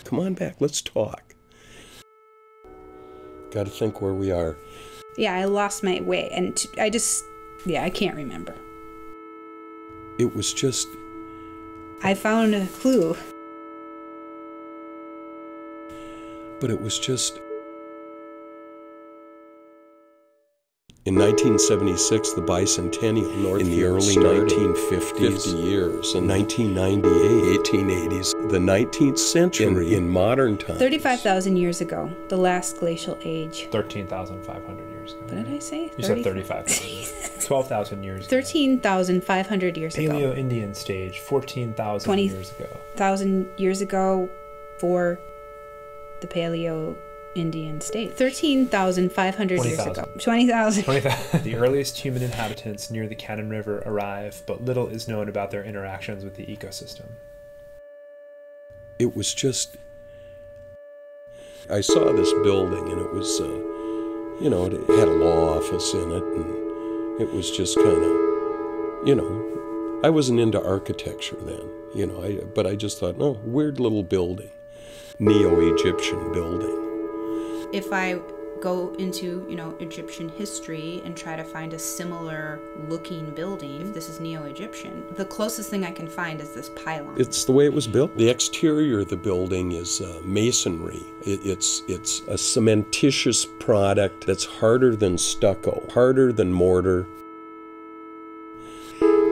Come on back, let's talk. Got to think where we are. Yeah, I lost my way, and I can't remember. It was just... I found a clue. But it was just... In 1976, the bicentennial, Northfield in the early 1950s, 50 years, in 1998, 1880s, the 19th century, in modern times. 35,000 years ago, the last glacial age. 13,500 years ago. What did I say? You said 35,000. 12,000 years ago. 13,500 years ago. Paleo-Indian stage, 14,000 years ago. 20,000 years ago for the Paleo-Indian state. 13,500 years ago. 20,000. 20,000. The earliest human inhabitants near the Cannon River arrive, but little is known about their interactions with the ecosystem. It was just... I saw this building, and it was, you know, it had a law office in it, and it was just kind of, you know, I wasn't into architecture then, you know, but I just thought, oh, weird little building, Neo-Egyptian building. If I go into, you know, Egyptian history and try to find a similar looking building, if this is Neo-Egyptian, the closest thing I can find is this pylon. It's the way it was built. The exterior of the building is masonry. It's a cementitious product that's harder than stucco, harder than mortar.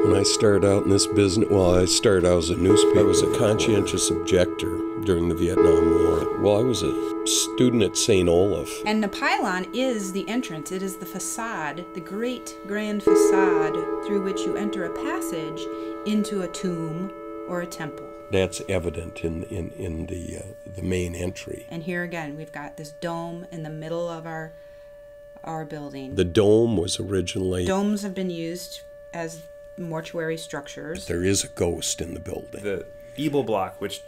When I started out in this business, well, I started out as a newspaper. I was a conscientious objector during the Vietnam War. Well, I was a student at St. Olaf. And the pylon is the entrance. It is the facade, the great grand facade through which you enter a passage into a tomb or a temple. That's evident in the main entry. And here again, we've got this dome in the middle of our building. The dome was originally... Domes have been used as mortuary structures. But there is a ghost in the building. The Ebel block, which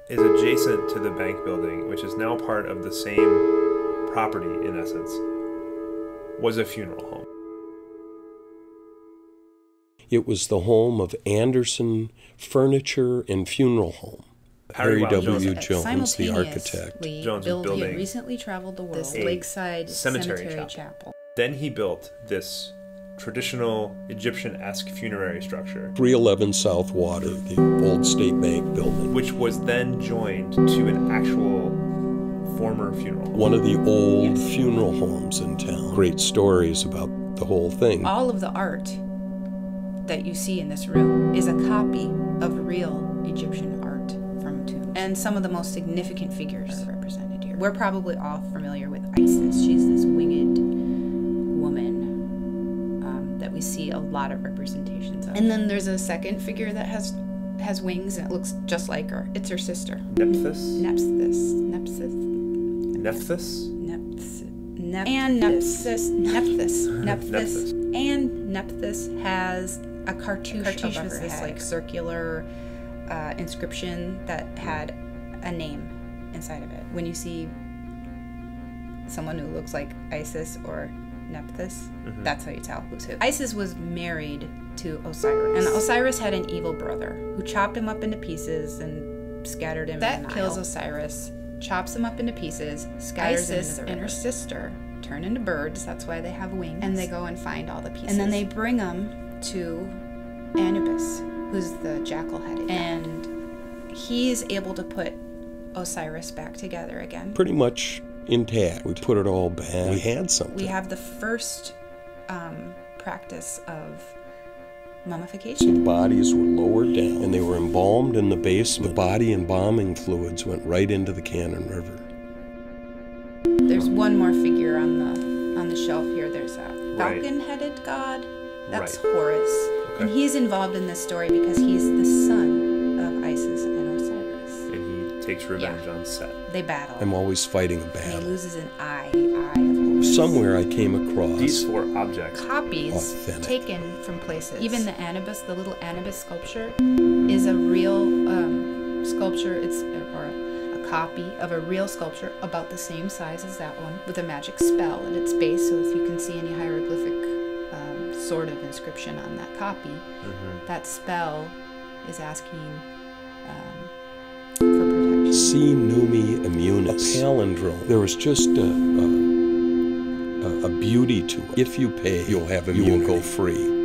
is adjacent to the bank building, which is now part of the same property in essence, was a funeral home. It was the home of Anderson Furniture and Funeral Home. Harry W. Jones, the architect. Jones was building. He had recently traveled the world. This lakeside cemetery chapel. Then he built this traditional Egyptian-esque funerary structure. 311 South Water, the old State Bank building. Which was then joined to an actual former funeral home. One of the old funeral homes in town. Great stories about the whole thing. All of the art that you see in this room is a copy of real Egyptian art from tombs. And some of the most significant figures are represented here. We're probably all familiar with Isis. She's this winged woman that we see a lot of representations of. And then there's a second figure that has wings and it looks just like her. It's her sister. Nephthys? Nephthys. And Nephthys has a cartouche above her head. This like circular inscription that had a name inside of it. When you see someone who looks like Isis or Nephthys, that's how you tell who's who. Isis was married to Osiris, and Osiris had an evil brother who chopped him up into pieces and scattered him in the Nile. That kills Osiris, chops him up into pieces, scatters him into the river. And her sister turn into birds, that's why they have wings, and they go and find all the pieces. And then they bring them to Anubis, who's the jackal-headed guy. And he is able to put Osiris back together again. Pretty much intact. We put it all back. We had something. We have the first practice of mummification. So the bodies were lowered down and they were embalmed in the basement. The body embalming fluids went right into the Cannon River. There's one more figure on the shelf here. There's a falcon-headed god. That's Horus. Okay. And he's involved in this story because he's the son of Isis and Osiris. And he takes revenge on Set. They battle. I'm always fighting a battle. And he loses an eye, the eye of Horus. Somewhere I came across these four objects. Copies taken from places. Even the Anubis, the little Anubis sculpture, is a real sculpture. It's a copy of a real sculpture about the same size as that one, with a magic spell at its base. So if you can see any hieroglyphic sort of inscription on that copy, that spell is asking protection. See nummi immunis, a palindrome. There was just a beauty to it. If you pay, you'll have immunity. You will go free.